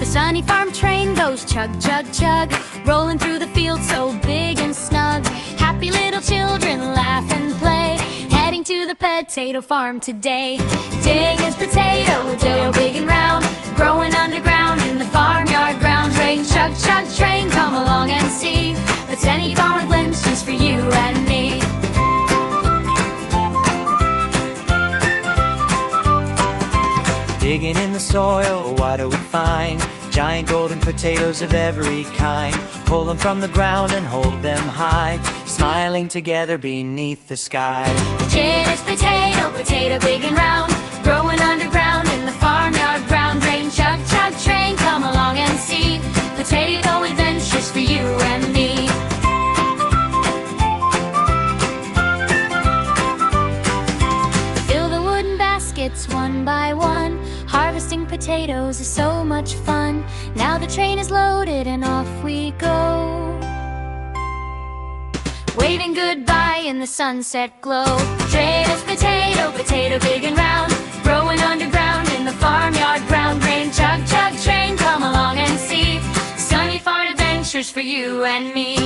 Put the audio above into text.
The sunny farm train goes chug, chug, chug, rolling through the field so big and snug. Happy little children laugh and play, heading to the potato farm today. Dig his potato big and round, growing underground in the farmyard ground. Train, chug, chug, train, come along and see what's any farmer glimpse just for you and me. Digging in the soil, what do we find? Giant golden potatoes of every kind. Pull them from the ground and hold them high, smiling together beneath the sky. The chin is potato big and round, growing underground in the farmyard ground. Train, chug, chug, train, come along and see potato adventures for you and me. Fill the wooden baskets one by one, harvesting potatoes is so much fun. Now the train is loaded and off we go, waving goodbye in the sunset glow. Train is potato big and round, growing underground in the farmyard ground. Train, chug, chug, train, come along and see sunny farm adventures for you and me.